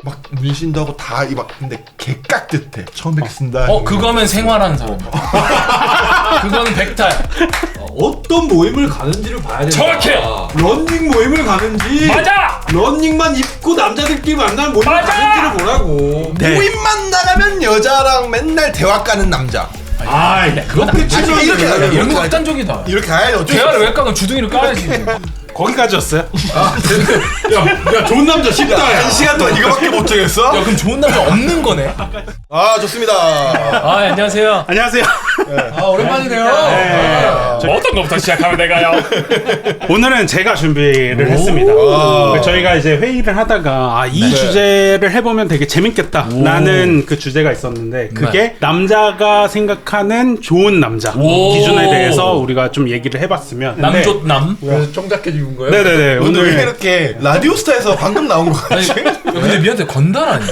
막 문신도 하고 다 막 근데 개깍듯해. 처음 뵙겠습니다. 그거면 생활하는 사람. 그거는 백탈. 어떤 모임을 가는지를 봐야 된다. 정확해. 런닝 모임을 가는지. 맞아. 런닝만 입고 남자들끼리 만나는 모임을 맞아! 가는지를 보라고. 모임만 나가면 여자랑 맨날 대화 까는 남자. 그건 아니지. 이렇게 가야 돼. 너무 극단적이다. 이렇게 가야 돼. 어쩔 수 대화를 없어. 왜 까면 주둥이를 까야지. 거기까지였어요? 야, 좋은 남자 쉽다. 야. 한 시간 동안 이거밖에 못 정했어? 그럼 좋은 남자 없는 거네. 좋습니다. 안녕하세요. 안녕하세요. 오랜만이네요. 어떤 것부터 시작하면 될까요? 오늘은 제가 준비를 했습니다. 저희가 이제 회의를 하다가 이 주제를 해보면 되게 재밌겠다 라는 그 주제가 있었는데 그게 남자가 생각하는 좋은 남자 기준에 대해서 우리가 좀 얘기를 해봤으면. 남좋남. 그래서 청자켓 입은 거예요? 네네네. 오늘 왜 이렇게 라디오스타에서 방금 나온 거 같지? 근데 미안한데 건달 아니야?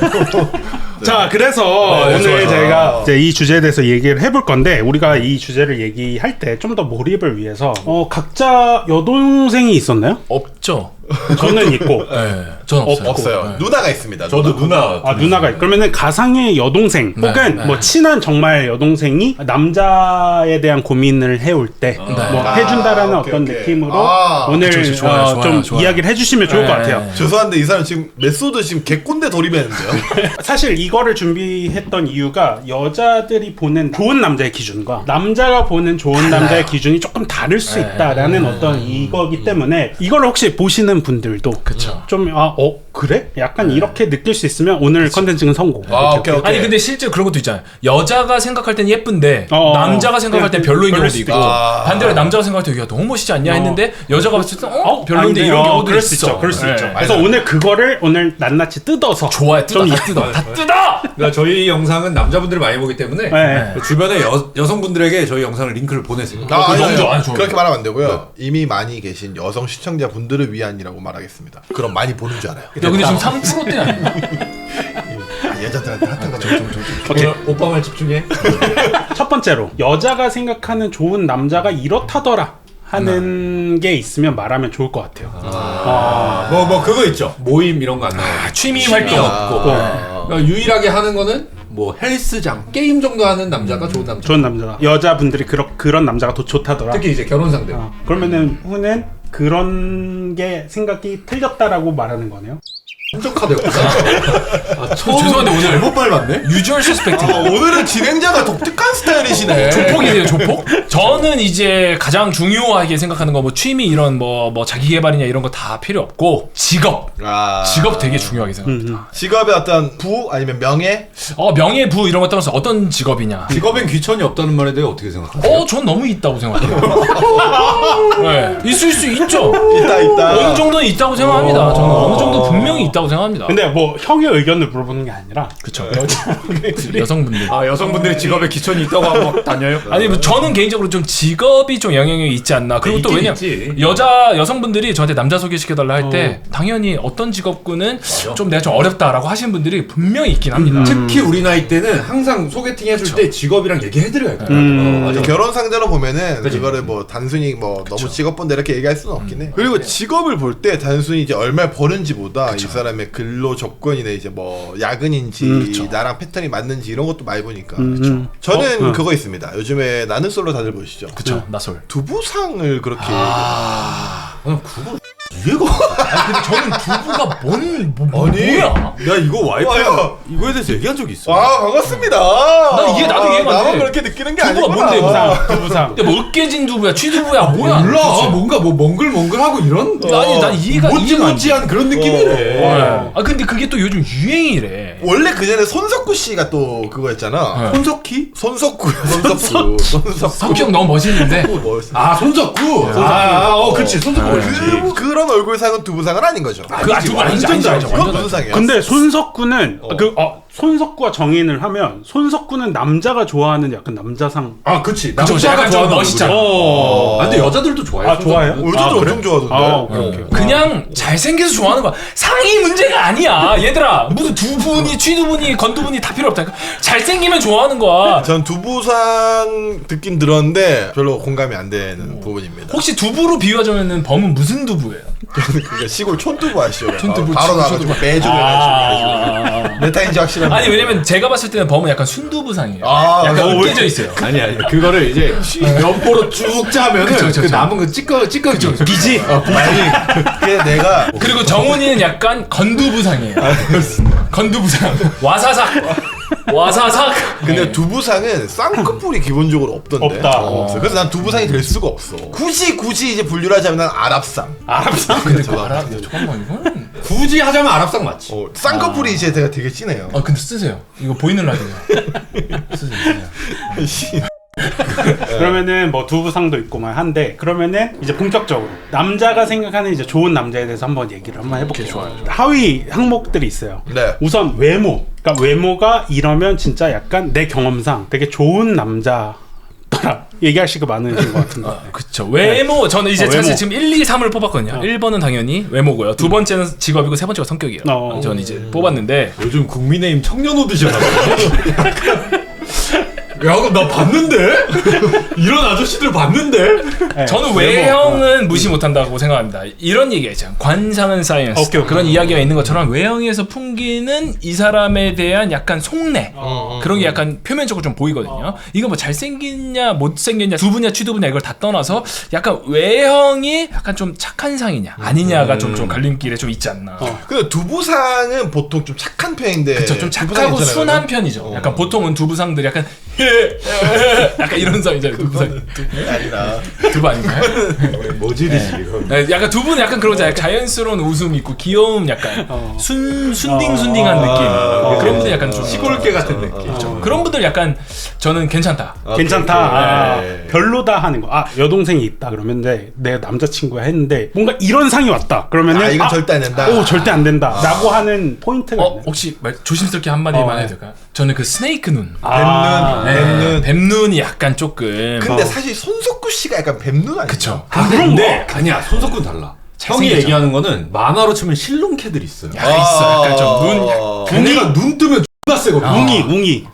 자, 그래서 오늘 제가 이제 이 주제에 대해서 얘기를 해볼 건데 우리가 이 주제를 얘기할 때 좀 더 몰입을 위해서 각자 여동생이 있었나요? 없죠. 저는 있고. 네, 전 없어요. 없어요. 누나가 있습니다. 저도 누나. 누나가 있고. 그러면은 가상의 여동생 혹은 뭐 친한 정말 여동생이 남자에 대한 고민을 해올 때 뭐 해준다라는 오케이, 어떤 오케이. 느낌으로 오늘 그쵸, 좋아요, 좀 좋아요. 이야기를 해주시면 좋을 것 같아요. 죄송한데 이 사람 지금 메소드 지금 개꼰대 돌입했는데요. 사실 이거를 준비했던 이유가 여자들이 보는 좋은 남자의 기준과 남자가 보는 좋은 남자의 기준이 조금 다를 수 있다라는 어떤 이거기 때문에 이걸 혹시 보시는 분들도 좀 그래? 약간 이렇게 느낄 수 있으면 오늘 컨텐츠는 성공. 오케이. 아니 근데 실제 그런 것도 있잖아요. 여자가 생각할 땐 예쁜데 남자가 생각할 땐 별로인 별로일 경우도 수도 있고 있죠. 반대로 남자가 생각할 때 야 너무 멋있지 않냐 했는데 여자가 봤을 때 별로인데 아닌데, 이런 경우도 그럴 수 있어. 있죠. 그럴 수 네. 있죠. 그래서 오늘 그거를 오늘 낱낱이 뜯어서 좋아요. 뜯어. 좀 다 뜯어. 다 뜯어. 그러니까 저희 영상은 남자분들이 많이 보기 때문에 네. 주변에 여성분들에게 저희 영상을 링크를 보내세요. 아니, 좋아, 좋아. 그렇게 말하면 안 되고요. 이미 많이 계신 여성 시청자분들을 위한이라고 말하겠습니다. 그럼 많이 보는 줄 알아요. 야 근데 지금 3%대 아니야? 여자들한테 핫한 거 오케이. 오빠만 집중해. 첫 번째로 여자가 생각하는 좋은 남자가 이렇다더라 하는 게 있으면 말하면 좋을 것 같아요. 뭐 그거 있죠. 모임 이런 거 안 나와요. 취미 활동 없고. 그러니까 유일하게 하는 거는 뭐 헬스장, 게임 정도 하는 남자가 좋은 남자. 좋은 남자다. 여자분들이 그런 남자가 더 좋다더라. 특히 이제 결혼 상대. 그러면은 후는 그런 게 생각이 틀렸다라고 말하는 거네요. 한적하대였구나. 죄송한데 오늘 잘못 밟았네. 유주얼 서스펙트. 오늘은 진행자가 독특한 스타일이시네. 조폭이세요, 조폭? 저는 이제 가장 중요하게 생각하는 거 뭐 취미 이런 뭐 자기 개발이냐 이런 거 다 필요 없고 직업 되게 중요하게 생각합니다. 직업의 어떤 부 아니면 명예? 명예, 부 이런 거 떠나서 어떤 직업이냐? 직업엔 귀천이 없다는 말에 대해 어떻게 생각하세요? 전 너무 있다고 생각해요. 네, 있을 수 있죠. 있다. 어느 정도는 있다고 생각합니다. 저는 어느 정도 분명히 있다고 생각합니다. 근데 뭐 형의 의견을 물어보는 게 아니라 그쵸. 여성분들. 여성분들이 직업에 귀천이 있다고 하고 다녀요? 아니 뭐 저는 개인적으로 좀 직업이 좀 영향력이 있지 않나. 그리고 또 왜냐면 여성분들이 저한테 남자 소개시켜달라 할 때 당연히 어떤 직업군은 좀 내가 좀 어렵다라고 하시는 분들이 분명히 있긴 합니다. 특히 우리 나이 때는 항상 소개팅 해줄 때 직업이랑 얘기해드려야 돼. 맞아. 결혼 상대로 보면은 그거를 뭐 단순히 뭐 너무 직업본데 이렇게 얘기할 수는 없긴 해. 그리고 직업을 볼 때 단순히 이제 얼마 버는지보다 이 사람의 근로 조건이나 이제 뭐 야근인지 나랑 패턴이 맞는지 이런 것도 많이 보니까. 저는 그거 있습니다. 요즘에 나는 솔로 다들 보시죠. 그쵸. 나솔. 두부상을 그렇게 그거 이해가 근데 저는 두부가 뭐야? 야 이거 와이프야 와요. 이거에 대해서 얘기한 적이 있어. 반갑습니다. 나도 이해가 안 돼. 나만 그렇게 느끼는 게 두부가 아니구나. 뭔데, 두부상. 근데 뭐 으깨진 두부야, 취두부야, 뭐야? 몰라. 뭔가 뭐 멍글멍글하고 이런. 아니 난 이해가 안 돼. 모찌모찌한 그런 느낌이래. 근데 그게 또 요즘 유행이래. 원래 그 전에 손석구 씨가 또 그거였잖아. 손석희? 손석구요. 손석구. 성격 너무 멋있는데. 뭐였어? 손석구. 그렇지. 손석구 멋있지. 그런 얼굴상은 두부상은 아닌 거죠. 두부 아니죠. 그건 두부상이에요. 근데 손석구는 손석구와 정인을 하면 손석구는 남자가 좋아하는 약간 남자상. 그치. 그쵸, 남자가 약간 좀 좋아하는 멋있잖아. 근데 여자들도 좋아해요. 좋아해요? 여자도 엄청 좋아하던데. 그냥 잘생겨서 좋아하는 거야. 상이 문제가 아니야. 얘들아, 무슨 두부니, 취두부니, 건두부니 다 필요 없다니까. 잘생기면 좋아하는 거야. 전 두부상 듣긴 들었는데 별로 공감이 안 되는 부분입니다. 혹시 두부로 비유하자면은 범은 무슨 두부예요? 그러니까 시골 촌두부 아시죠? 촌두부, 바로 촌두부. 나가지고 매주를 해가지고. 메타인지 확실한. 아니 왜냐면 제가 봤을 때는 범은 약간 순두부상이에요. 아, 약간 왜- 으깨져 있어요. 아니 그거를 이제 면포로 쭉 짜면은 그쵸. 그 남은 거 찌꺼기 비지. 아니 그게 내가 그리고 정훈이는 약간 건두부상이에요. 건두부상. 와사삭. 근데 두부상은 쌍꺼풀이 기본적으로 없던데. 없다. 없어. 그래서 난 두부상이 될 수가 없어. 굳이 이제 분류를 하자면 난 아랍상. 아랍상. 근데 그거 알아? 잠깐만 이거는. 굳이 하자면 아랍상 맞지. 쌍꺼풀이 이제 되게 진해요. 아 근데 쓰세요. 이거 보이는 라디오. 쓰세요. 그러면은 뭐 두부상도 있고만 한데 그러면은 이제 본격적으로 남자가 생각하는 이제 좋은 남자에 대해서 한번 얘기를 한번 해볼게요. 좋아요. 하위 항목들이 있어요. 네. 우선 외모. 그러니까 외모가 이러면 진짜 약간 내 경험상 되게 좋은 남자더라. 얘기하시고 많으신 것 같은데. 그쵸. 외모 저는 이제 외모. 사실 지금 1, 2, 3을 뽑았거든요. 1번은 당연히 외모고요. 두 번째는 직업이고 세 번째가 성격이에요. 저는 이제 뽑았는데 요즘 국민의힘 청년 오디션 하거든요. 야 그럼 나 봤는데? 이런 아저씨들 봤는데? 네. 저는 외형은 무시 못한다고 생각합니다. 이런 얘기가 있잖아요. 관상은 사이언스. 오케이. 그런 이야기가 있는 것처럼 외형에서 풍기는 이 사람에 대한 약간 속내 그런 게 약간 표면적으로 좀 보이거든요. 이거 뭐 잘생겼냐 못생겼냐 두부냐 취두부냐 이걸 다 떠나서 약간 외형이 약간 좀 착한 상이냐 아니냐가 좀 갈림길에 좀 있지 않나. 근데 두부상은 보통 좀 착한 편인데. 그쵸, 좀 두부상이 착하고 있잖아요. 순한 편이죠. 약간 보통은 두부상들이 약간 약간 이런 상이잖아요. 두부상. 그게 아니라. 두부 아닌가요? 모질이지 이거. 네, 약간 두 분은 약간 그런 거잖아요. 자연스러운 웃음 있고 귀여움 약간 순딩순딩한 느낌. 그런 분들 약간 좀 시골개 같은 느낌. 그런 분들 약간 저는 괜찮다. 괜찮다. 네. 별로다 하는 거. 여동생이 있다 그러면 내 남자친구야 했는데 뭔가 이런 상이 왔다. 그러면은 이건 절대 안 된다. 오 절대 안 된다. 라고 하는 포인트가 있나요? 혹시 조심스럽게 한마디만 해도 될까요? 저는 그 스네이크 눈. 뱀눈. 뱀눈이 약간 조금. 근데 사실 손석구 씨가 약간 뱀눈 아니야? 그쵸. 근데 아니야 손석구는 달라. 형이 잘생겼죠. 얘기하는 거는 만화로 치면 실론캐들 있어요. 약간 있어. 약간 좀 눈. 걔네가 눈 뜨면 X나 세거든. 웅이.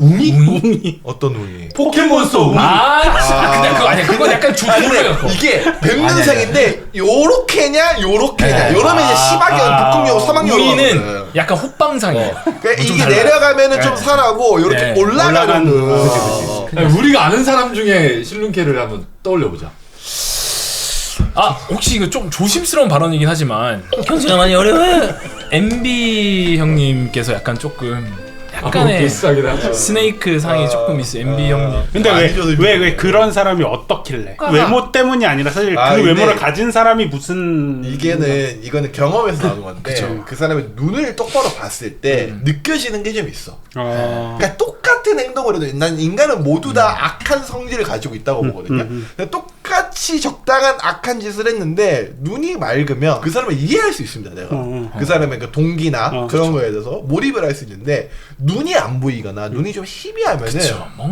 어떤 웅이? 포켓몬스터 웅이. 근데 그거 아니야. 그건 약간 주도예요. 이게 뱀눈상인데 요렇게냐 요렇게냐 요러면 이제 시박이야 북극여우 사막여우 우리는 약간 호빵상이에요. 그러니까 이게 내려가면은 좀 산하고 요렇게 네. 올라가는 아니, 우리가 아는 사람 중에 실론캐를 한번 떠올려보자. 혹시 이거 좀 조심스러운 발언이긴 하지만 현수가 많이 어려워요. MB 형님께서 약간 조금 약간의 비슷하긴 하죠. 스네이크 상이 조금 있어요. MB 형님. 근데 아니죠, 왜 그런 사람이 어떻길래? 외모 때문이 아니라 사실 그 근데 외모를 가진 사람이 무슨 이거는 경험에서 나오는 건데 그 사람의 눈을 똑바로 봤을 때 느껴지는 게 좀 있어. 그러니까 똑같은 행동을 해도 난 인간은 모두 다 악한 성질을 가지고 있다고 보거든요. 근데 똑같이 적당한 악한 짓을 했는데 눈이 맑으면 그 사람을 이해할 수 있습니다. 내가 그 사람의 그 동기나 그런 거에 대해서 몰입을 할 수 있는데 눈이 안 보이거나 눈이 좀 희미하면은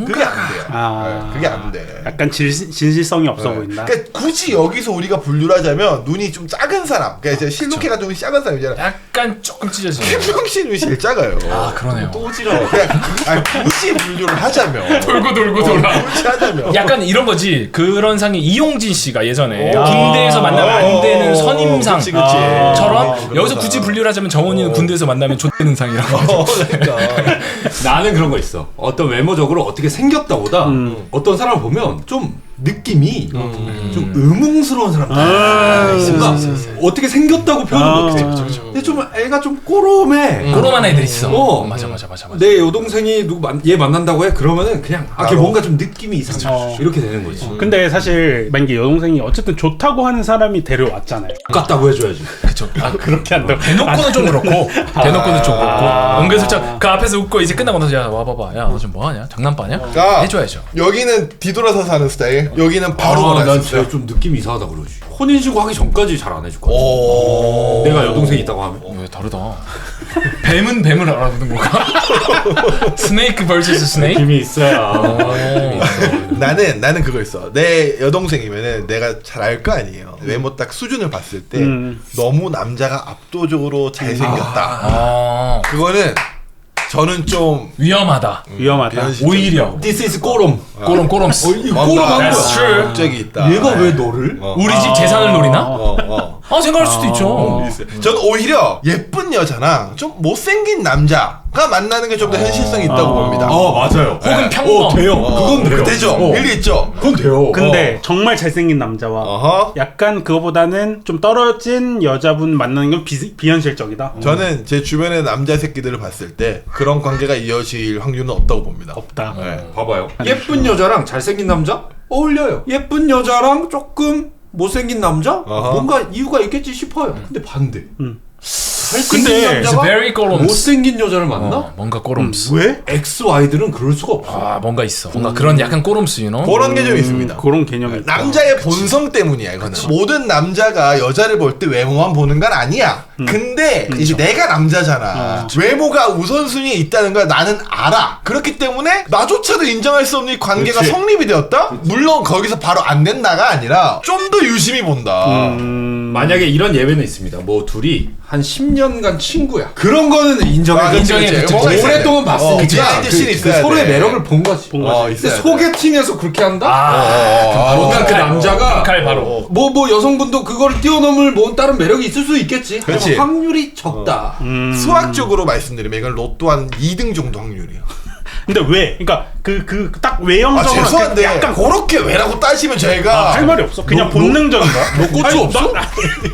그게 안 돼요. 아. 그게 안 돼. 약간 진실성이 없어 보인다. 그러니까 굳이 여기서 우리가 분류를 하자면 눈이 좀 작은 사람, 그러니까 이제 실루케가 좀 작은 사람이잖아. 약간 조금 찢어지는. 김명신 눈이 제일 작아요. 그러네요. 또 지러. 그냥 굳이 분류를 하자면 돌고 돌아. 굳이 하자면 약간 이런 거지. 그런 상이 이용진 씨가 예전에 군대에서 만나면 안 되는 선임상처럼 여기서 굳이 분류를 하자면 정훈이는 군대에서 만나면 좆되는 상이라고. 그러니까 나는 그런 거 있어. 어떤 외모적으로 어떻게 생겼다보다 어떤 사람을 보면 좀 느낌이 좀 의문스러운 사람들. 뭔가 어떻게 생겼다고 표현을 못해. 근데 좀 애가 좀 꼬롬해. 꼬로만 애들 있어. 맞아. 내 여동생이 얘 만난다고 해? 그러면은 그냥 걔 뭔가 좀 느낌이 이상해. 이렇게 되는 거지. 근데 사실 만약에 여동생이 어쨌든 좋다고 하는 사람이 데려왔잖아요. 똑같다고 해줘야지. 그쵸. 그렇게 한다고. 대놓고는 좀 그렇고 대놓고는 좀 그렇고 은근슬쩍 그 앞에서 웃고 이제 끝나고 나서 야 와봐봐 야 너 지금 뭐하냐 장난빠냐 해줘야죠. 여기는 뒤돌아서서 하는 스타일, 여기는 바로 난 말하는 진짜 스타일. 좀 느낌이 이상하다 그러지. 혼인신고 하기 전까지 잘 안 해줄 거야. 오. 내가 여동생이 있다고 하면. 왜 다르다. 뱀은 뱀을 알아보는 건가? 스네이크 vs 스네이크? 느낌이 있어요. 나는 그거 있어. 내 여동생이면은 내가 잘 알 거 아니에요. 외모 딱 수준을 봤을 때 너무 남자가 압도적으로 잘생겼다. 그거는 저는 좀 위험하다. 위험하다. 오히려 This is 꼬롬. 꼬롬스. 이거 꼬롬한 거야. That's true. 목적이 있다. 얘가 왜 너를? 우리 집 재산을 노리나? 어. 생각할 수도 있죠. 저는 오히려 예쁜 예쁜 여자랑 좀 못생긴 남자가 만나는 게 좀 더 현실성이 있다고 봅니다. 맞아요. 혹은 평범. 돼요. 그건 돼요. 되죠. 일리 있죠. 그건 돼요. 근데 정말 잘생긴 남자와 어허. 약간 그거보다는 좀 떨어진 여자분 만나는 건 비현실적이다. 저는 제 주변의 남자 새끼들을 봤을 때 그런 관계가 이어질 확률은 없다고 봅니다. 없다. 네. 봐봐요. 예쁜 여자랑 잘생긴 남자 어울려요. 예쁜 여자랑 조금 못생긴 남자 어허. 뭔가 이유가 있겠지 싶어요. 근데 반대. 잘생긴 근데 It's 남자가 very 꼬롬스. 못생긴 여자를 만나? 뭔가 꼬롬스. 왜? XY들은 그럴 수가 없어. 뭔가 있어. 뭔가 그런 약간 꼬롬스, you know? 그런 개념이 있습니다. 그런 개념이 있다. 남자의 본성 때문이야 이거는. 모든 남자가 여자를 볼 때 외모만 보는 건 아니야. 근데 이제 내가 남자잖아. 외모가 우선순위에 있다는 걸 나는 알아. 그렇기 때문에 나조차도 인정할 수 없는 이 관계가 그렇지. 성립이 되었다? 물론 거기서 바로 안 된다가 아니라 좀 더 유심히 본다. 만약에 이런 예외는 있습니다. 뭐 둘이 한 10년간 친구야. 그런 거는 인정해. 그치. 뭐가 있어야 오랫동안 돼. 봤으니까 비하인드 씬이 있어야 서로의 돼. 매력을 본 거지. 근데 있어야 돼. 소개팅에서 그렇게 한다? 뭔가 그 남자가 칼 바로. 뭐 여성분도 그걸 뛰어넘을 뭐 다른 매력이 있을 수 있겠지. 그렇지. 하지만 확률이 적다. 수학적으로 말씀드리면 이건 로또 한 2등 정도 확률이야. 근데 왜? 그러니까 그 딱 아 외형적으로 죄송한데 약간 그렇게 왜라고 따지면 저희가 할 말이 없어. 그냥 본능적인가? 너 고추 없어?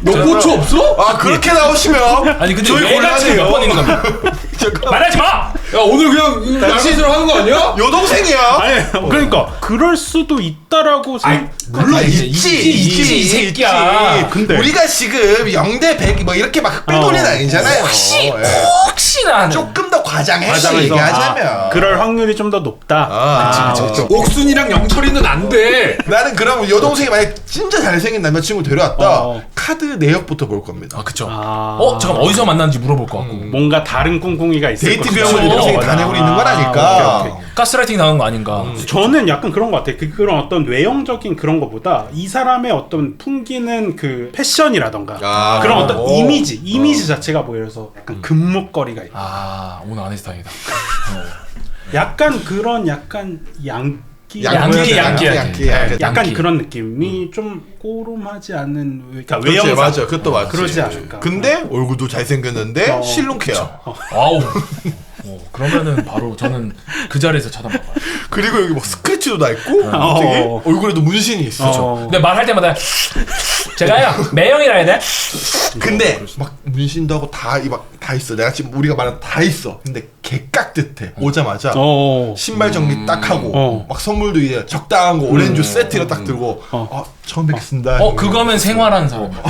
너 고추 없어? 아 그렇게 나오시면 아니 근데 저희 왜가 지금 곤란해요. 몇 번 있는 겁니다. 말하지 마! 야 오늘 그냥 날씨대로 하는 거 아니야? 여동생이야. 아니 그러니까 그럴 수도 있다라고 생각. 물론 있지, 이 새끼야. 근데 우리가 지금 0대 100 뭐 이렇게 막 흑백돌이는 아니잖아요. 혹시나 하는. 조금 더 과장해서 과장해서, 얘기하자면 그럴 확률이 좀 더 높다. 그치. 옥순이랑 영철이는 안 돼. 나는 그럼 여동생이 만약 진짜 잘생긴 남자친구 데려왔다. 어. 카드 내역부터 볼 겁니다. 그쵸. 아. 잠깐 어디서 만났는지 물어볼 것 같고. 뭔가 다른 꿍꿍이가 있을 데이트 것 비용을 같아. 여동생이 다 내고 있는 건 아닐까. 오케이, 오케이. 가스라이팅 당한 거 아닌가. 저는 약간 그런 것 같아요. 그런 어떤 외형적인 그런 것보다 이 사람의 어떤 풍기는 그 패션이라던가 아, 그런 어떤 오. 이미지 자체가 보여서 약간 금목걸이가 있다. 오늘 안 해서 다행이다. 약간 그런 약간 양기 양기. 약간 양기. 그런 느낌이 좀 꼬름하지 않은 그러니까 그렇지, 외형상 맞아. 그것도 맞지. 그러지 않을까. 근데 얼굴도 잘생겼는데 실눈캐야. 아우. 그러면은 바로 저는 그 자리에서 차단받아요. 그리고 여기 뭐 스크래치도 나 있고 되게 어. 얼굴에도 문신이 있어. 근데 말할 때마다 제가요 매형이라 해야 돼? 근데 막 문신도 하고 다 있어. 내가 지금 우리가 말한 다 있어. 근데 개깍듯해. 오자마자 신발 정리 딱 하고 막 선물도 이제 적당한 거 오렌지 세트로 딱 들고 처음 뵙겠습니다. 그거면 생활하는 사람이야.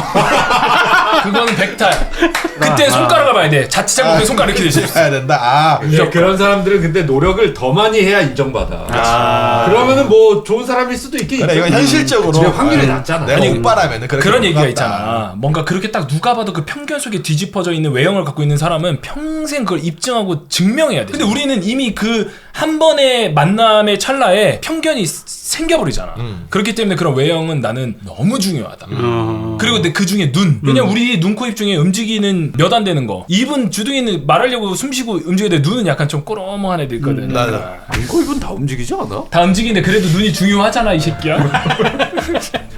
그거는 백탈. 그때 손가락을 봐야 돼. 자칫 잘못하면 손가락 이렇게 되지. 해야 된다. 그런 사람들은 근데 노력을 더 많이 해야 인정받아. 그러면은 뭐 좋은 사람일 수도 있긴 그래 이건 현실적으로 집에 확률이 낮잖아. 내가 오빠라면은 그런 얘기가 있잖아. 뭔가 그렇게 딱 누가 봐도 그 편견 속에 뒤집어져 있는 외형을 갖고 있는 사람은 평생 그걸 입증하고 증명해야 돼. 근데 우리는 이미 그 한 번의 만남의 찰나에 편견이 생겨버리잖아. 그렇기 때문에 그런 외형은 나는 너무 중요하다. 그리고 근데 그 중에 눈. 왜냐면 우리 눈, 코, 입 중에 움직이는 몇 안 되는 거. 입은 주둥이는 말하려고 숨쉬고 움직이는데 눈은 약간 좀 꼬로몽한 애들 있거든. 이거 입은 다 움직이지 않아? 다 움직이는데 그래도 눈이 중요하잖아 이 새끼야.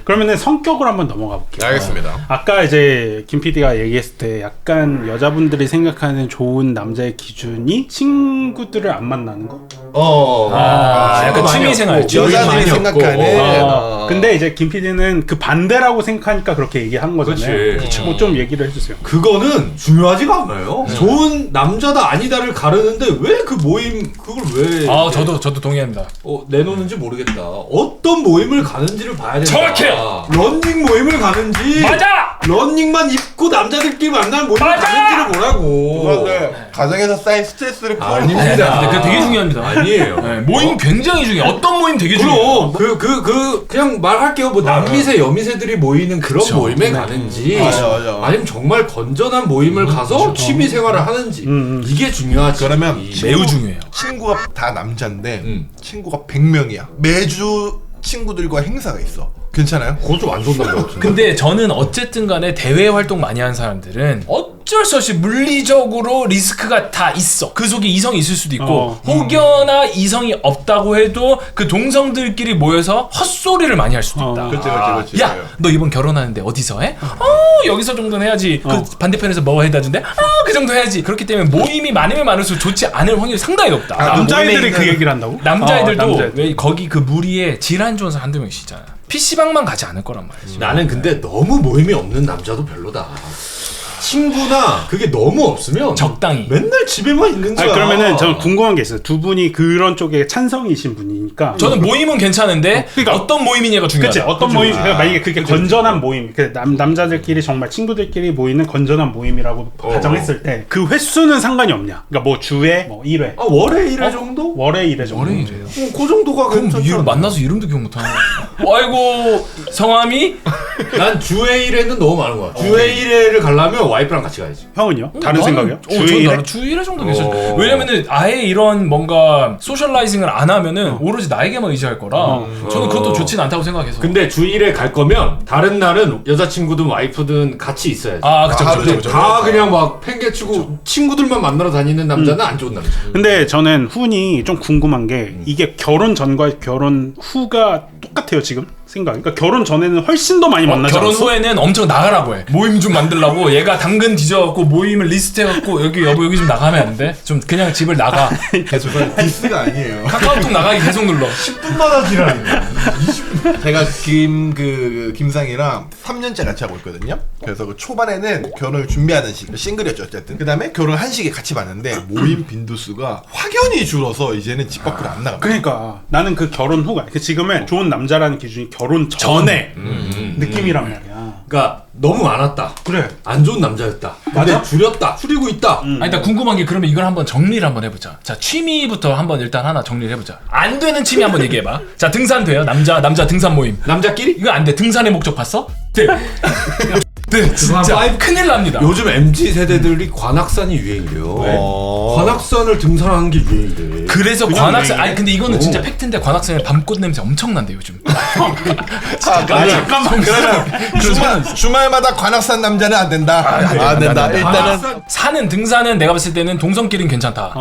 그러면은 성격으로 한번 넘어가 볼게요. 알겠습니다. 아까 이제 김 PD가 얘기했을 때 약간 여자분들이 생각하는 좋은 남자의 기준이 친구들을 안 만나는 거? 약간 취미생활. 여자들이 생각하는 근데 이제 김 PD는 그 반대라고 생각하니까 그렇게 얘기한 거잖아요. 그치. 뭐 좀 얘기를 해주세요. 그거는 중요하지가 않아요. 좋은 남자다 아니다를 가르는데 왜 그 모임 그걸 왜 저도 동의합니다. 내놓는지 모르겠다. 어떤 모임을 가는지를 봐야 된다. 정확해요. 런닝 모임을 가는지 맞아. 런닝만 입고 남자들끼리 만나는 모임을 맞아! 가는지를 보라고. 그런데 가정에서 쌓인 스트레스를 풀어. 아닙니다. 근데 그거 되게 중요합니다. 아니에요. 네, 모임 굉장히 중요해. 어떤 모임 되게 중요해. 그럼 그냥 말할게요. 뭐 남미세 여미세들이 모이는 그런 모임에 가는지 맞아. 아니면 정말 건전한 모임을 가서 취미 생활을 하는지 이게 중요하지. 그러면 매우 중요해요. 친구가 다 남자인데 친구가 100명이야. 매주 친구들과 행사가 있어. 괜찮아요? 그건 좀 안 좋은 남자 같은데. 근데 저는 어쨌든 간에 대외 활동 많이 하는 사람들은 어쩔 어쩔 수 없이 물리적으로 리스크가 다 있어. 그 속에 이성이 있을 수도 있고 혹여나 이성이 없다고 해도 그 동성들끼리 모여서 헛소리를 많이 할 수도 있다. 그렇지. 야, 너 이번 결혼하는데 어디서 해? 여기서 정도는 해야지. 그 반대편에서 뭐 해다준대? 그 정도 해야지. 그렇기 때문에 모임이 많으면 많을수록 좋지 않을 확률이 상당히 높다. 남자애들이 그 얘기를 한다고? 남자애들도 남자애들. 왜 거기 그 무리에 질환 좋은 사람 한두 명씩 있잖아. PC방만 가지 않을 거란 말이지. 나는 근데 너무 모임이 없는 남자도 별로다. 친구나 그게 너무 없으면 적당히. 맨날 집에만 있는 거야. 아니, 그러면은 저는 궁금한 게 있어요. 두 분이 그런 쪽에 찬성이신 분이니까. 저는 모임은 괜찮은데 그러니까 어떤 모임이냐가 중요하다. 그치 어떤 모임 그러니까 만약에 그게 건전한 모임 그 남자들끼리 정말 친구들끼리 모이는 건전한 모임이라고 가정했을 때 그 횟수는 상관이 없냐. 그러니까 뭐 주에 뭐 1회 월에 1회 정도? 월에 1회 정도. 월에 이래요. 그 정도가 그럼 괜찮잖아. 만나서 이름도 기억 못하는 거야. 아이고 성함이? 난 주에 1회는 너무 많은 거야. 주에 1회를 가려면 와이프랑 같이 가야지. 형은요? 다른 생각이요? 저는 주에 1회? 주 1회 정도 괜찮아요. 왜냐면은 아예 이런 뭔가 소셜라이징을 안 하면은 오로지 나에게만 의지할 거라 저는 그것도 좋진 않다고 생각해서. 근데 주 1회 갈 거면 다른 날은 여자친구든 와이프든 같이 있어야지. 그쵸. 다 그냥 막 팽개치고 친구들만 만나러 다니는 남자는 안 좋은 남자. 근데 저는 훈이 좀 궁금한 게 이게 결혼 전과 결혼 후가 똑같아요 지금 생각. 그러니까 결혼 전에는 훨씬 더 많이 만나지 결혼 않았어? 후에는 엄청 나가라고 해. 모임 좀 만들라고 얘가 당근 뒤져갖고 모임을 리스트해갖고 여기 여보 여기 좀 나가면 안 돼? 좀 그냥 집을 나가. 계속 디스가 아니에요. 카카오톡 나가기 계속 눌러. 10분마다 지랄이네. 제가 김상이랑 3년째 같이 하고 있거든요. 그래서 그 초반에는 결혼을 준비하는 시기, 싱글이었죠 어쨌든. 그 다음에 결혼 한 시기에 같이 봤는데 모임 빈도수가 확연히 줄어서 이제는 집 밖으로 안 나가. 그러니까 나는 그 결혼 후가 지금은 좋은 남자라는 기준이 결혼 전에 느낌이란 말이야. 그러니까 너무 많았다. 그래. 안 좋은 남자였다. 근데 줄였다. 줄이고 있다. 아니, 나 궁금한 게 그러면 이걸 한번 정리를 한번 해보자. 자, 취미부터 한번 일단 하나 정리를 해보자. 안 되는 취미 한번 얘기해봐. 자, 등산 돼요? 남자 등산 모임. 남자끼리? 이거 안 돼. 등산의 목적 봤어? 네. 네, 진짜 큰일 납니다. 요즘 MZ 세대들이 관악산이 유행이래요. 관악산을 등산하는 게 유행이래. 그래서 그냥 관악산 유행이네. 아니 근데 이거는 진짜 팩트인데 관악산에 밤꽃 냄새 엄청난데 요즘. 잠깐만. 그러면 주말마다 관악산 남자는 안 된다. 안 된다. 일단은 산은 등산은 내가 봤을 때는 동성끼리는 괜찮다.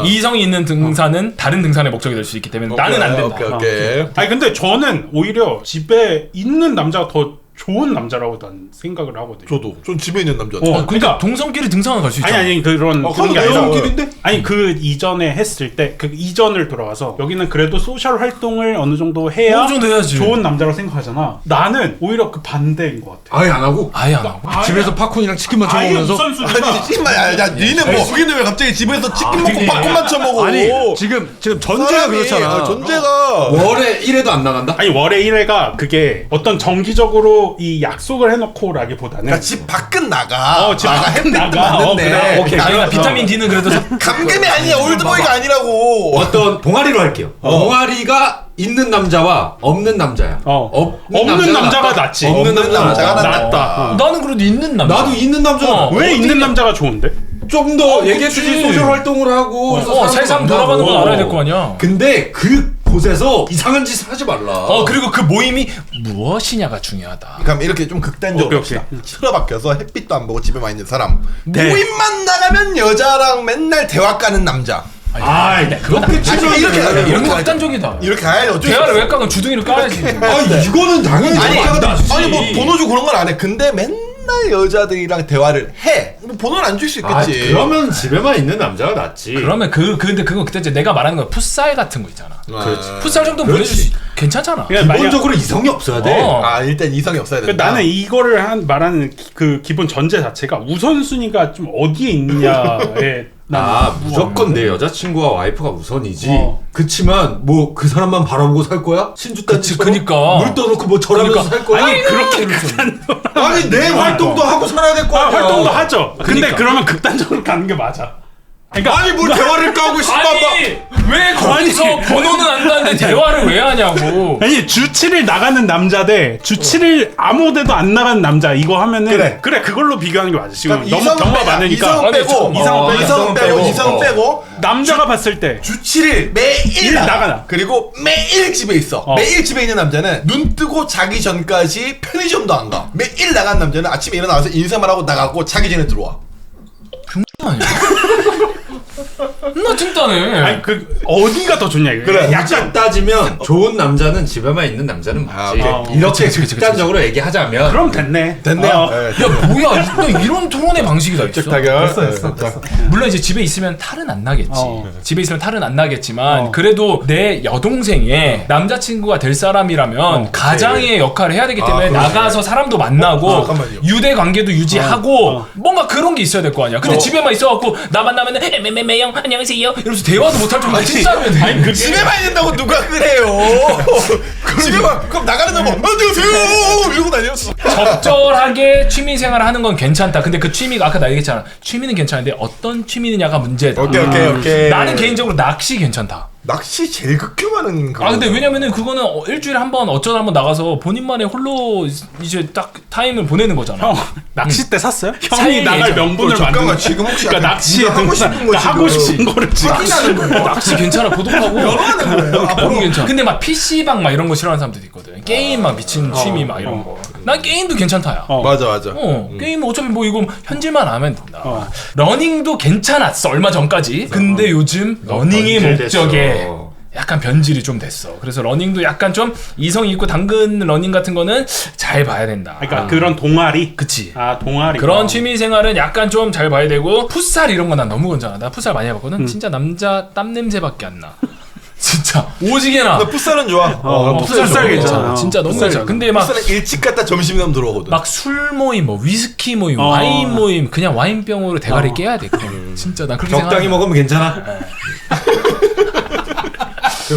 이성이 있는 등산은 다른 등산의 목적이 될 수 있기 때문에 나는 안 된다. 오케이. 아니 근데 저는 오히려 집에 있는 남자가 더 좋은 남자라고 난 생각을 하거든요. 저도 전 집에 있는 남자. 그러니까 동성끼리 등산을 갈 수 있잖아. 아니 그런 게 아니라 동성끼리인데? 아니 그 이전에 했을 때 그 이전을 돌아가서 여기는 그래도 소셜 활동을 어느 정도 해야 어느 정도 해야지. 좋은 남자라고 생각하잖아. 나는 오히려 그 반대인 것 같아. 아예 안 하고? 아예 안 하고. 집에서 팝콘이랑 치킨만 아예 쳐먹으면서? 우선순위가 아니 씨발 야 니는 뭐 거기는 왜 갑자기 집에서 치킨 먹고 팝콘만 쳐먹어? 아니 지금 전제가 사람이, 그렇잖아. 전제가 월에 1회도 안 나간다? 아니 월에 1회가 그게 어떤 정기적으로 이 약속을 해놓고라기보다는 그러니까 집 밖은 나가. 집 나가 밖은 햇빛도 나가. 맞는데. 그래. 오케이. 그러니까 비타민 D는 그래도 감금이 아니야. 올드보이가 아니라고. 어떤 동아리로 할게요. 동아리가 있는 남자와 없는 남자야. 없는 남자가 낫지. 없는 남자가 남자가 낫다. 나는 그래도 있는 남자. 나도 있는 남자가 왜 있는 남자가 좋은데? 좀 더 얘기했듯이 소셜 활동을 하고 그래서 세상 사람도 돌아가는 건 만나고. 알아야 될 거 아니야. 근데 그 곳에서 이상한 짓을 하지 말라. 그리고 그 모임이 무엇이냐가 중요하다. 그럼 이렇게 좀 극단적으로 오케이. 틀어박혀서 햇빛도 안 보고 집에만 있는 사람. 모임만 나가면 여자랑 맨날 대화 까는 남자. 그렇게 치면 이렇게 가야 돼. 너무 이렇게 극단적이다. 이렇게 가야지. 어쩔 수 대화를 없어. 왜 까면 주둥이를 까야지. 이거는 당연히 아니 뭐 번호 주고 그런 건 안 해. 근데 맨날 여자들이랑 대화를 해. 뭐 번호를 안 줄 수 있겠지. 그러면 집에만 있는 남자가 낫지. 그러면 근데 그건 그때 이제 내가 말하는 건 풋살 같은 거 있잖아. 그렇지. 풋살 정도는 보내줄 수 괜찮잖아. 그냥 만약- 기본적으로 이성이 없어야 돼. 일단 이성이 없어야 된다. 나는 이거를 말하는 그 기본 전제 자체가 우선순위가 좀 어디에 있느냐에 무조건 내 여자친구와 와이프가 우선이지. 어. 그치만 뭐 그 사람만 바라보고 살 거야? 신주단지처럼 그니까. 물 떠놓고 뭐 절하면서 살 거야? 아니 그렇게 아니 내 활동도 하고 살아야 될 거 아니야. 활동도 하죠. 근데 그러니까. 그러면 극단적으로 가는 게 맞아. 그러니까 아니 뭘 대화를 까고 싶어. 아니 왜 거기서 번호는 안다는데 대화를 왜 하냐고. 아니 주 7일 나가는 남자 대 주 7일 아무 데도 안 나가는 남자 이거 하면은 그래 그걸로 비교하는 게 맞아. 지금 너무 경험이 많으니까 이성 빼고 이성 빼고 남자가 봤을 때 주 7일 매일 나가나. 그리고 매일 집에 있어. 매일 집에 있는 남자는 눈 뜨고 자기 전까지 편의점도 안 가. 매일 나간 남자는 아침에 일어나서 인사만 하고 나가고 자기 전에 들어와. 아니야? 나 찐따네. 아니 그 어디가 더 좋냐 이거. 그래. 약간 따지면 좋은 남자는 집에만 있는 남자는 맞지. 이렇게 그치, 그치. 극단적으로 얘기하자면 그럼 됐네. 됐네요. 어. 네. 야 뭐야 너 이런 토론의 방식이 다 있어? 타결. 됐어. 물론 이제 집에 있으면 탈은 안 나겠지. 어. 집에 있으면 탈은 안 나겠지만 어. 그래도 내 여동생의 남자친구가 될 사람이라면 가장의 역할을 해야 되기 때문에 그렇지. 나가서 사람도 만나고 잠깐만요. 유대 관계도 유지하고 어. 뭔가 그런 게 있어야 될 거 아니야. 근데 집에만 있어갖고 나 만나면은 매매매형 안녕하세요 이러면서 대화도 못할 정도로 찐따면 돼. 집에만 있는다고 누가 그래요? 집에만 그럼 나가는 놈 안녕하세요 이러고 다녔어. 적절하게 취미생활을 하는 건 괜찮다. 근데 그 취미가 아까 나 얘기했잖아. 취미는 괜찮은데 어떤 취미느냐가 문제다. 오케이. 나는 개인적으로 낚시 괜찮다. 낚시 제일 극혐하는 거. 아 근데 왜냐면은 그거는 일주일에 한 번 어쩌다 한번 나가서 본인만의 홀로 이제 딱 타임을 보내는 거잖아. 형 낚싯대 샀어요? 형이 사이에 나갈 예정. 명분을 잠깐만 만드는. 지금 혹시 그러니까 약간 낚시 네가 하고 싶은 거 하고 지금 싶은 거를 지금 확인하는 거예요. 낚시 괜찮아 고독하고 변호하는 거예요. 너무 괜찮아. 근데 막 PC방 막 이런 거 싫어하는 사람들도 있거든. 게임 막 미친 취미 막 이런 거. 난 게임도 괜찮다야. 맞아. 게임은 어차피 뭐 이거 현질만 하면 된다. 어. 러닝도 괜찮았어 얼마 전까지. 근데 요즘 러닝의 변질됐어. 목적에 약간 변질이 좀 됐어. 그래서 러닝도 약간 좀 이성 있고 당근 러닝 같은 거는 잘 봐야 된다. 그러니까 그런 동아리. 그치. 아 동아리. 그런 취미 생활은 약간 좀 잘 봐야 되고 풋살 이런 거 난 너무 건전하다. 나 풋살 많이 해봤거든. 진짜 남자 땀 냄새밖에 안 나. 진짜 오지게나. 나 풋살은 좋아. 풋살 괜찮아. 진짜 너무 괜찮아. 근데 막 풋살은 일찍 갔다 점심 되면 들어오거든. 막 술 모임, 뭐 위스키 모임, 어. 와인 모임, 그냥 와인병으로 대가리 깨야 돼. 그냥. 진짜 난 그렇게 적당히 생각해. 먹으면 괜찮아.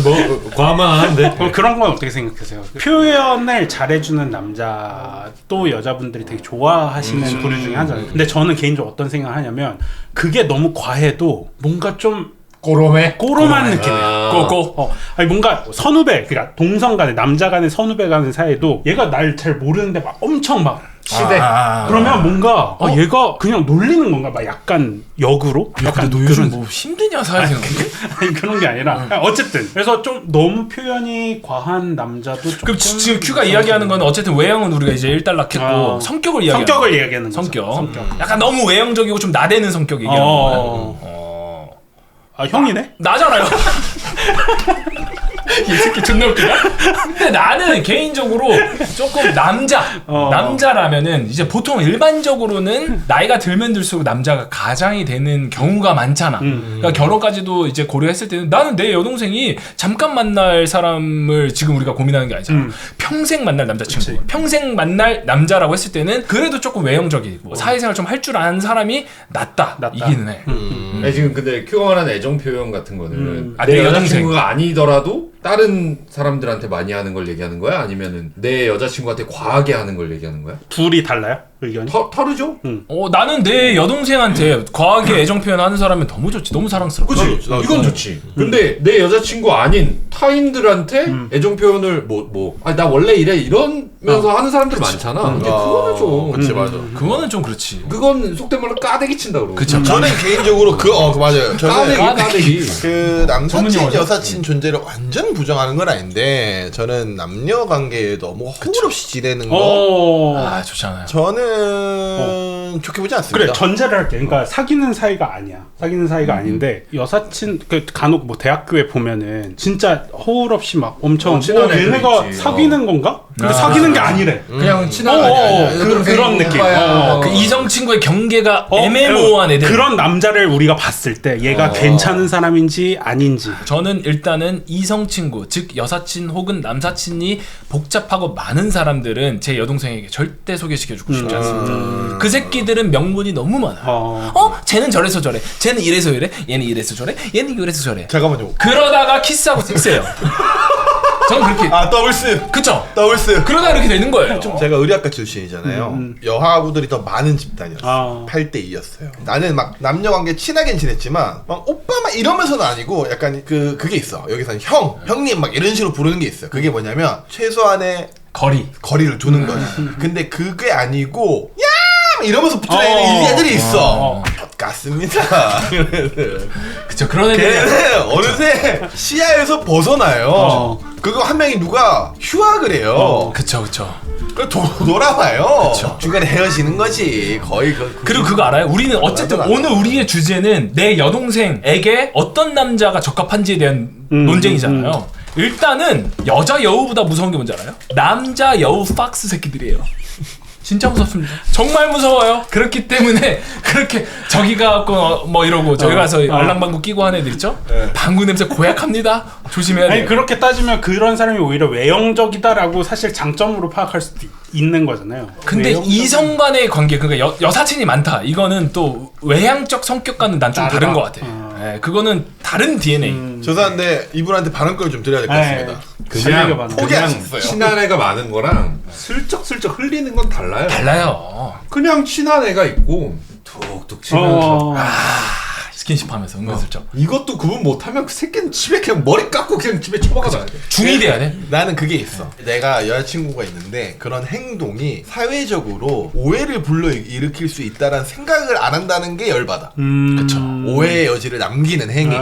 뭐 과만 하는데. 그럼 그런 건 어떻게 생각하세요? 표현을 잘해주는 남자 또 여자분들이 되게 좋아하시는 부류 중에 하나잖아요. 근데 저는 개인적으로 어떤 생각을 하냐면 그게 너무 과해도 뭔가 좀 꼬롬한 느낌이에요. 꼬꼬. 아니 뭔가 선후배, 그러니까 동성 간에 남자 간에 선후배 간의 사이도 얘가 날 잘 모르는데 막 엄청 막 시대. 그러면 뭔가 얘가 그냥 놀리는 건가 막 약간 역으로 약간 너 요즘 뭐 힘드냐 사회생활. 아니 그런 게 아니라 어쨌든 그래서 좀 너무 표현이 과한 남자도 그럼 조금 지금 큐가 이야기하는 건 어쨌든 외형은 우리가 이제 일단락했고 성격을 이야기. 성격을 얘기하는 거죠. 성격. 약간 너무 외형적이고 좀 나대는 성격 얘기하는 거야. 아 형이네? 나잖아요. 이 새끼 존나 웃기다. 근데 나는 개인적으로 조금 남자라면은 이제 보통 일반적으로는 나이가 들면 들수록 남자가 가장이 되는 경우가 많잖아. 그러니까 결혼까지도 이제 고려했을 때는 나는 내 여동생이 잠깐 만날 사람을 지금 우리가 고민하는 게 아니잖아. 평생 만날 남자친구, 평생 만날 남자라고 했을 때는 그래도 조금 외형적이고 사회생활 좀 할 줄 아는 사람이 낫다. 이기는 해. 아니, 지금 근데 큐가 말하는 애정 표현 같은 거는 아, 내 내 여동생. 여자친구가 아니더라도 다른 사람들한테 많이 하는 걸 얘기하는 거야? 아니면은 내 여자친구한테 과하게 하는 걸 얘기하는 거야? 둘이 달라요? 의견이? 다르죠? 나는 내 여동생한테 과하게 애정 표현하는 사람은 너무 좋지. 너무 사랑스러워. 그치? 이건 좋지. 근데 내 여자친구 아닌 타인들한테 애정 표현을 아니 나 원래 이래 이러면서 하는 사람들 많잖아. 근데 그거는 좀 그치 맞아. 그거는 좀 그렇지. 그건 속된 말로 까대기 친다 그러고. 그쵸. 저는 개인적으로 맞아요. 저는 까대기. 그 남사친 전문 용어죠? 여사친 존재를 완전 부정하는 건 아닌데 저는 남녀 관계에 너무 허울 없이 지내는 거 아 좋잖아요. 저는 좋게 보지 않습니다. 그래 전제를 할게. 그러니까 사귀는 사이가 아니야. 사귀는 사이가 아닌데 여사친 그 간혹 뭐 대학교에 보면은 진짜 허울 없이 막 엄청 친한 애들 얘네가 있지. 사귀는 건가? 근데 사귀는 게 아니래. 그냥 친한 그런 느낌. 그 이성 친구의 경계가 애매모호한 애들. 그런 남자를 우리가 봤을 때 얘가 괜찮은 사람인지 아닌지. 저는 일단은 이성 친구, 즉 여사친 혹은 남사친이 복잡하고 많은 사람들은 제 여동생에게 절대 소개시켜주고 싶지 않습니다. 그 새끼들은 명분이 너무 많아요. 쟤는 저래서 저래, 쟤는 이래서 이래, 얘는 이래서 저래, 얘는 이래서 저래. 잠깐만요. 그러다가 키스하고 섹스해요. 저는 그렇게. 더블스. 그쵸? 더블스. 그러다 이렇게 되는 거예요. 제가 의료학과 출신이잖아요. 여하부들이 더 많은 집단이었어요. 아. 8대2였어요. 나는 막 남녀 관계 친하긴 지냈지만 막 오빠 막 이러면서는 아니고 약간 그게 있어. 여기서는 형님 막 이런 식으로 부르는 게 있어요. 그게 뭐냐면 최소한의 거리를 두는 거지. 근데 그게 아니고 야 이러면서 붙어다니는 애들이 있어. 같습니다. 그쵸. 그런 애들이. 걔는 어느새 시야에서 벗어나요. 그거 한 명이 누가 휴학을 해요. 그쵸. 돌아와요. 중간에 헤어지는 거지. 거의 그리고 그거 알아요? 우리는 어쨌든 오늘 우리의 주제는 내 여동생에게 어떤 남자가 적합한지에 대한 논쟁이잖아요. 일단은 여자 여우보다 무서운 게 뭔지 알아요? 남자 여우 팍스 새끼들이에요. 진짜 무섭습니다. 정말 무서워요. 그렇기 때문에 그렇게 저기 가고 뭐 이러고 저기 가서 알랑방구 끼고 하는 애들 있죠? 방구 냄새 고약합니다. 조심해야 돼요. 아니 그렇게 따지면 그런 사람이 오히려 외형적이다라고 사실 장점으로 파악할 수도 있는 거잖아요. 근데 이성 간의 관계, 그러니까 여사친이 많다. 이거는 또 외향적 성격과는 난 좀 다른 것 같아. 예, 그거는 다른 DNA. 죄송한데 이분한테 발언권을 좀 드려야 될 것 같습니다. 그냥 포기하셨어요. 친한 애가 많은 거랑 슬쩍슬쩍 흘리는 건 달라요. 달라요. 그냥 친한 애가 있고 툭툭 치면서 스킨십 하면서 은근슬쩍. 이것도 구분 못하면 그 새끼는 집에 그냥 머리 깎고 그냥 집에 처박아놔야 돼. 중이 돼야 돼. 나는 그게 있어. 내가 여자친구가 있는데 그런 행동이 사회적으로 오해를 불러일으킬 수 있다는 생각을 안 한다는 게 열받아. 그쵸. 오해의 여지를 남기는 행위.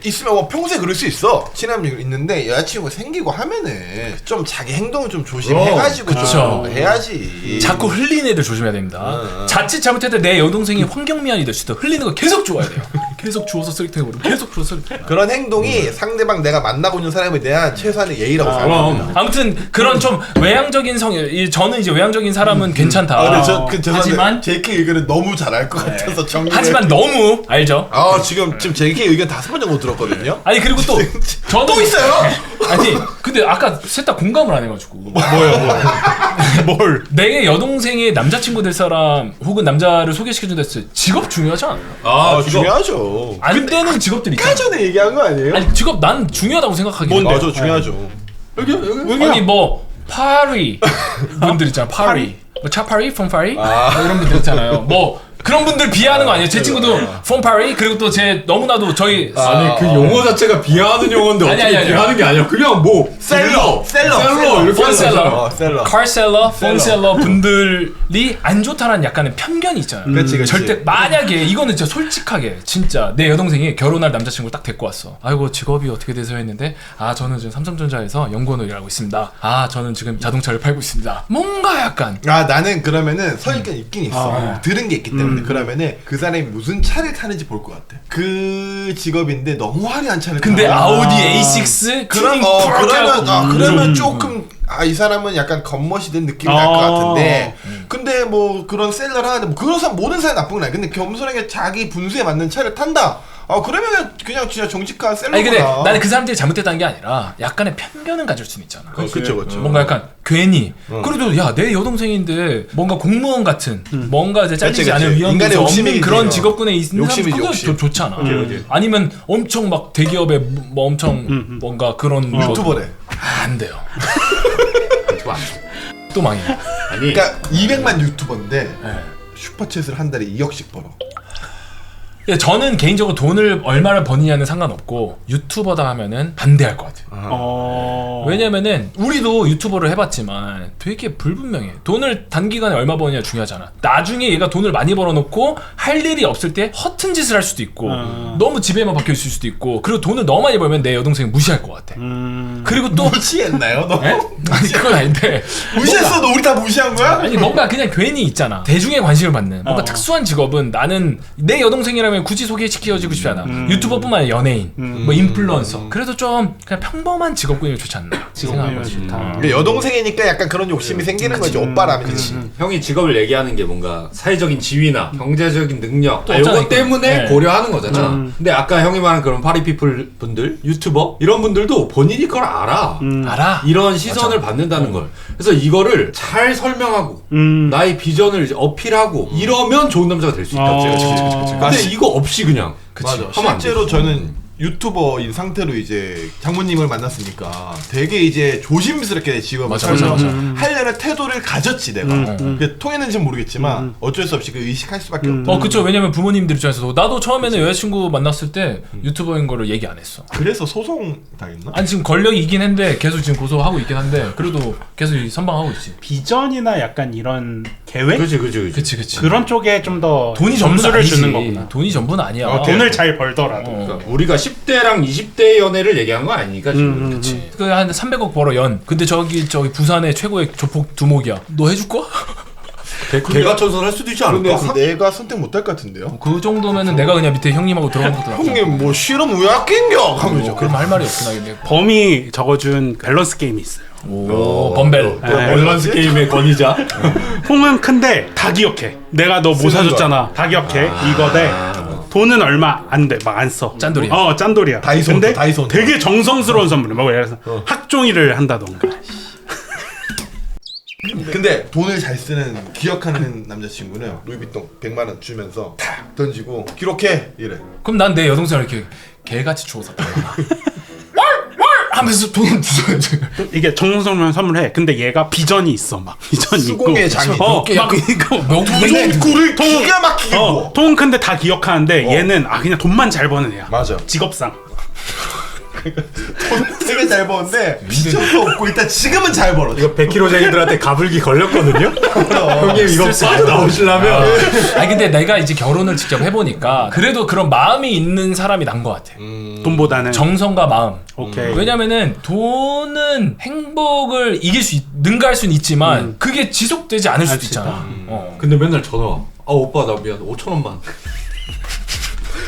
있으면 뭐 평소에 그럴 수 있어. 친함이 있는데 여자친구가 생기고 하면은 좀 자기 행동을 좀 조심해가지고 그쵸. 좀 해야지. 자꾸 흘리는 애들 조심해야 됩니다. 자칫 잘못해도 내 여동생이 환경미화이 될 수도. 흘리는 거 계속 주워야 돼요. 계속 주워서 쓰레기통에 버리고 계속 주워서 쓰레기통에. 그런 행동이 상대방 내가 만나고 있는 사람에 대한 최소한의 예의라고 생각합니다. 아무튼 그런 좀 외향적인 저는 이제 외향적인 사람은 괜찮다. 근데 죄송한데 하지만 JK 의견을 너무 잘 알 것 같아서 정리를. 하지만 너무 알죠. 지금 JK 의견 5번 정도 들었거든요. 아니 그리고 또 저도 또 있어요? 아니 근데 아까 셋 다 공감을 안 해가지고 뭘? 내 여동생의 남자친구 될 사람 혹은 남자를 소개시켜준다 했을 때 직업 중요하지 않아요? 중요하죠. 안 되는 직업들 있잖아. 전에 얘기한 거 아니에요? 아니 직업 난 중요하다고 생각하긴 해. 맞아, 중요하죠. 여기 아니 뭐 파리 분들 있잖아. 파리 뭐 차파리, from 파리 뭐 이런 분들 있잖아요. 뭐 그런 분들 비하하는 거 아니에요? 제 친구도 from 파리 그리고 또 제 너무나도 저희 아니 그 용어 자체가 비하하는 용어인데 어떻게 비하하는 게 아니야? 그냥 뭐 셀러 이렇게 폰셀러, 셀러. 카셀러, 폰셀러 분들이 안 좋다는 약간의 편견이 있잖아요. 그치. 절대 만약에 이거는 진짜 솔직하게 진짜 내 여동생이 결혼할 남자친구를 딱 데리고 왔어. 아이고 직업이 어떻게 되세요 했는데 저는 지금 삼성전자에서 연구원으로 일하고 있습니다. 저는 지금 자동차를 팔고 있습니다. 뭔가 약간 나는 그러면은 선입견 있긴 있어. 들은 게 있기 때문에 그러면은 그 사람이 무슨 차를 타는지 볼 것 같아. 그 직업인데 너무 화려한 차를 근데 타면 아우디 A6 그러면 조금 이 사람은 약간 겉멋이 된 느낌이 날 것 같은데 근데 뭐 그런 셀러를 하는데 뭐 그런 사람 모든 사람이 나쁜 건 아니야. 근데 겸손하게 자기 분수에 맞는 차를 탄다. 그러면은 그냥 진짜 정직한 셀러구나. 아니 근데 나는 그 사람들이 잘못했다는 게 아니라 약간의 편견은 가질 수는 있잖아. 그쵸. 뭔가 약간 괜히 그래도 야 내 여동생인데 뭔가 공무원 같은 뭔가 이제 잘리지 그치. 않을 인간의 위험이 욕심이 없는 그런 있지. 직업군에 있는 욕심이지, 사람 욕심. 좋잖아. 아니면 엄청 막 대기업에 뭐 엄청 뭔가 그런 유튜버래. 안 돼요. 또 망해. 아니 그러니까 200만 유튜버인데 슈퍼챗을 한 달에 2억씩 벌어. 저는 개인적으로 돈을 얼마를 버느냐는 상관없고 유튜버다 하면은 반대할 것 같아요. 왜냐면은 우리도 유튜버를 해봤지만 되게 불분명해. 돈을 단기간에 얼마 버느냐 중요하잖아. 나중에 얘가 돈을 많이 벌어놓고 할 일이 없을 때 허튼 짓을 할 수도 있고 너무 집에만 박혀 있을 수도 있고 그리고 돈을 너무 많이 벌면 내 여동생이 무시할 것 같아. 그리고 또 무시했나요 너? 아니 그건 아닌데 무시했어? 너 우리 다 무시한 거야? 아니 뭔가 그냥 괜히 있잖아. 대중의 관심을 받는 뭔가 특수한 직업은 나는 내 여동생이라면 굳이 소개시켜주고 싶지 않아. 유튜버뿐만 아니라 연예인, 뭐 인플루언서. 그래도 좀 그냥 평범한 직업군이 좋지 않나 생각하고 좋다. 근데 여동생이니까 약간 그런 욕심이 생기는 거지. 오빠라면. 형이 직업을 얘기하는 게 뭔가 사회적인 지위나 경제적인 능력 또 이거 없잖아, 때문에 네. 고려하는 거잖아. 근데 아까 형이 말한 그런 파리피플 분들, 유튜버 이런 분들도 본인이 그걸 알아. 알아. 이런 시선을 받는다는 걸. 그래서 이거를 잘 설명하고 나의 비전을 이제 어필하고 이러면 좋은 남자가 될 수 있다. 근데 이거 없이 그냥 맞아. 하면 안 실제로 되지. 저는 유튜버인 상태로 이제 장모님을 만났으니까 되게 이제 조심스럽게 직업을 맞아. 하려는 태도를 가졌지 내가. 그게 통했는지는 모르겠지만 어쩔 수 없이 그 의식할 수밖에 없다. 그쵸. 왜냐면 부모님들 입장에서도 나도 처음에는 여자친구 만났을 때 유튜버인 거를 얘기 안 했어. 그래서 소송 당했나? 아니 지금 권력이 있긴 한데 계속 지금 고소하고 있긴 한데 그래도 계속 선방하고 있지. 비전이나 약간 이런 계획? 그치. 그치. 그런 쪽에 좀 더 돈이 점수를 전부는 아니지. 주는 거구나. 돈이 전부는 아니야. 돈을 잘 벌더라도. 그러니까 우리가 10대랑 20대의 연애를 얘기한 거 아니니까 지금. 그 한 300억 벌어 연. 근데 저기 부산의 최고의 조폭 두목이야. 너 해줄 거야? 개가천선 할 수도 있지 근데 않을까? 내가 선택 못 할 것 같은데요. 그 정도면은 내가 그냥 밑에 형님하고 들어간 것도 낫죠. 형님 뭐 실험 왜 아낀겨? 하면서 그럼 할 말이 없긴 하겠네. 범이 적어준 밸런스 게임이 있어요. 오, 범벨. 밸런스 게임의 권위자. 홍은 큰데 다 기억해. 내가 너 뭐 사줬잖아. 다 기억해. 이거 대 돈은 얼마 안 돼. 막 안 써. 짠돌이야. 짠돌이야. 다이소 근데 다이소 되게 정성스러운 선물이야. 뭐 예를 들어서 학종이를 한다던가. 근데 돈을 잘 쓰는 기억하는 남자친구는 루이비통 100만 원 주면서 탁 던지고 기록해 이래. 그럼 난 내 여동생을 이렇게 개같이 주워서 하면서 돈을 주워야지. 이게 정성스러운 선물해. 근데 얘가 비전이 있어. 막 비전이 있고. 수공예 장인. 막 이거 돈을 기가 막히게 뭐. 돈 큰데 다 기억하는데 얘는 그냥 돈만 잘 버는 애야. 맞아. 직업상. 되게 잘 버는데 비전도 없고 일단 지금은 잘 벌어. 이거 100kg쟁이들한테 가불기 걸렸거든요? 형님 이거 빠져나오시려면 아니 근데 내가 이제 결혼을 직접 해보니까 그래도 그런 마음이 있는 사람이 난 것 같아. 돈보다는 정성과 마음. 오케이. 왜냐면은 돈은 행복을 능가할 수는 있지만 그게 지속되지 않을 수도 있잖아. 근데 맨날 전화 와. 오빠 나 미안 5천원만.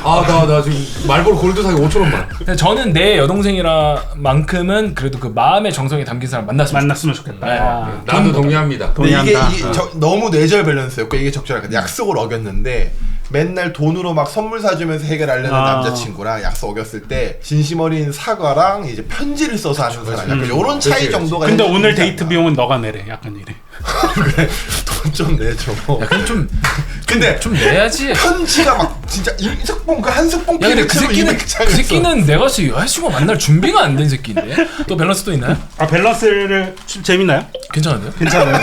나 지금 말보로 골드 사기 5천원만. 근데 저는 내 여동생이라만큼은 그래도 그 마음의 정성이 담긴 사람 만났으면 좋겠다. 네. 나도 동의합니다. 근데 이게 동의한다. 너무 뇌절 밸런스였고 이게 적절할 것 약속을 어겼는데 맨날 돈으로 막 선물 사주면서 해결하려는 남자친구랑 약속 어겼을 때 진심 어린 사과랑 이제 편지를 써서 하는 사람 약간 요런 차이 정도가 근데 있지 오늘 않나. 데이트 비용은 너가 내래. 약간 이래. 그래 돈 좀 내줘. 야, 그럼 좀 근데 내야지. 편지가 막 진짜 임석봉 그 한석봉 야 근데 그 새끼는 그 내가 봤을 때 여자친구 만날 준비가 안 된 새끼인데. 또 밸런스 또 있나요? 밸런스를 좀 재밌나요? 괜찮은데요? 괜찮아요.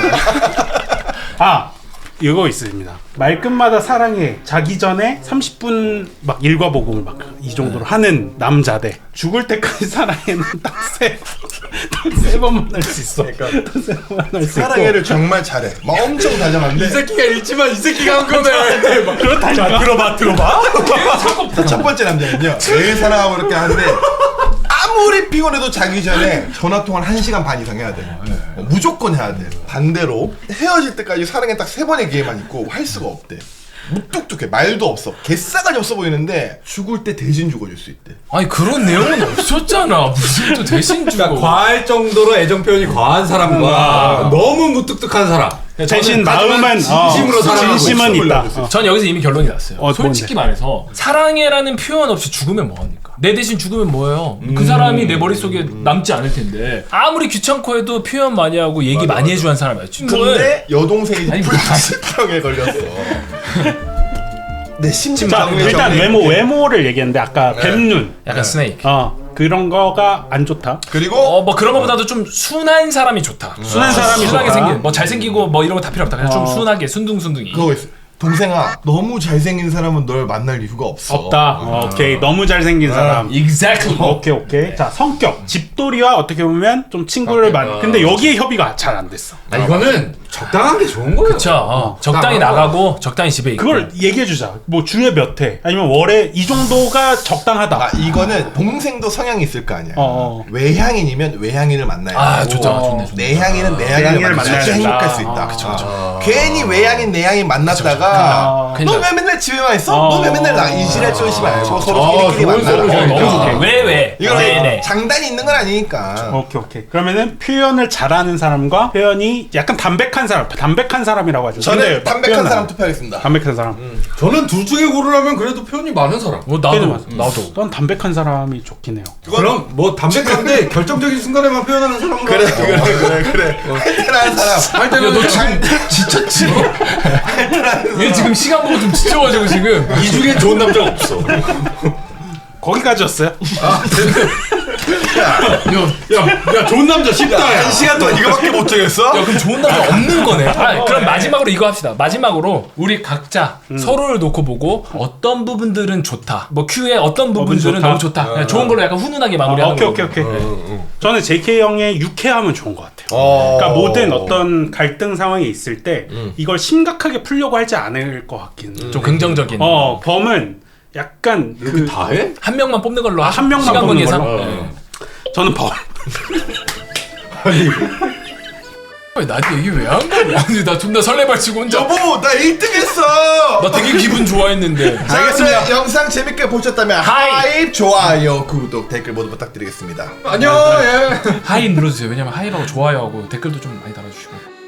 이거 있습니다. 말끝마다 사랑해 자기 전에 30분 막 일과복음을 막 이 정도로 하는 남자 대 죽을 때까지 사랑해는 딱 세 번만 할 수 있어. 딱 세 번만 할 수 있고. 사랑해를 정말 잘해. 막 엄청 다정한데. 이 새끼가 읽지만 이 새끼가 한 거네. 그렇다니까. 들어봐. 첫 번째 남자는요. 매일 사랑하고 이렇게 하는데 아무리 피곤해도 자기 전에 전화 통화를 1시간 반 이상 해야 돼. 무조건 해야 돼. 반대로 헤어질 때까지 사랑에 딱 3번의 기회만 있고 할 수가 없대. 무뚝뚝해. 말도 없어. 개싸가지 없어 보이는데 죽을 때 대신 죽어줄 수 있대. 아니 그런 내용은 없었잖아. 무슨 또 대신 주고. 그러니까 과할 정도로 애정 표현이 과한 사람과 너무 무뚝뚝한 사람. 대신 마음은 진심으로 사랑하고 진심은 있다. 전 여기서 이미 결론이 났어요. 솔직히 말해서 사랑해라는 표현 없이 죽으면 뭐합니까? 내 대신 죽으면 뭐예요? 그 사람이 내 머릿속에 남지 않을 텐데 아무리 귀찮고 해도 표현 많이 하고 얘기 많이 해주는 사람이야. 근데 여동생이 아니, 불치병에 걸렸어. 내 심장에 일단 외모를 얘기했는데 아까 뱀눈 약간 스네이크. 그런 거가 안 좋다. 그리고 뭐 그런 거보다도 좀 순한 사람이 좋다. 순한 사람이 순하게 좋다. 생긴 뭐 잘생기고 뭐 이런 거 다 필요 없다. 그냥 좀 순하게 순둥순둥이. 그거 있어. 동생아, 너무 잘생긴 사람은 널 만날 이유가 없어. 없다. 오케이. 너무 잘생긴 사람. Exactly. 오케이. 자, 성격. 집돌이와 어떻게 보면 좀 친구를 많이. 근데 여기에 협의가 잘 안 됐어. 이거는 적당한 게 좋은 거예요. 그쵸. 적당히 나가고 적당히 집에 있고. 그걸 얘기해 주자. 뭐 주에 몇 회 아니면 월에 이 정도가 적당하다. 이거는 동생도 성향이 있을 거 아니야. 외향인이면 외향인을 만나야 아, 되고 좋네. 내향인은 내향인을 만나야 진짜 행복할 수 있다. 그쵸. 괜히 외향인 내향인 만났다가 너 왜 맨날 집에만 있어? 너 왜 맨날 이 지랄 쏘지 말고 서로 끼리끼리 만나라. 너무 좋게. 왜? 이거는 장단이 있는 건 아니니까. 오케이. 그러면은 표현을 잘하는 사람과 표현이 약간 담백한 사람이라고 하죠. 저는 담백한 사람 투표하겠습니다. 담백한 사람. 저는 둘 중에 고르라면 그래도 표현이 많은 사람. 나도. 넌 담백한 사람이 좋긴 해요. 그럼 뭐 담백한데 결정적인 순간에만 표현하는 사람으로 그래. 할때라는 사람. 할때는 너 지금 지쳤지? 얘 지금 시간 보고 좀 지쳐가지고 지금. 이 중에 좋은 남자가 없어. 거기까지였어요? 야 좋은 남자 쉽다. 야. 1시간 동안 이거밖에 못 정했어? 그럼 좋은 남자 없는 거네. 그럼 마지막으로 이거 합시다. 마지막으로 우리 각자 서로를 놓고 보고 어떤 부분들은 좋다. 뭐 Q의 어떤 부분들은 좋다. 너무 좋다. 그냥 좋은 걸로 약간 훈훈하게 마무리하는 거. 오케이. 저는 JK 형의 유쾌함은 좋은 것 같아요. 그러니까 모든 어떤 갈등 상황이 있을 때 이걸 심각하게 풀려고 하지 않을 것 같긴. 좀 긍정적인. 범은 약간 이렇게 다 해? 한 명만 뽑는 걸로 한 명만 시간 뽑는 관계상. 걸로? 네. 저는 왜 나한테 얘기 왜 한 거야? 아니 나 존나 설레발치고 혼자. 여보 나 1등 했어. 나 되게 기분 좋아했는데. 알겠습니다. 영상 재밌게 보셨다면 하이브, 좋아요, 구독, 댓글 모두 부탁드리겠습니다. 안녕. 예. 하이 눌러주세요. 왜냐면 하이하고 좋아요하고 댓글도 좀 많이 달아주시고.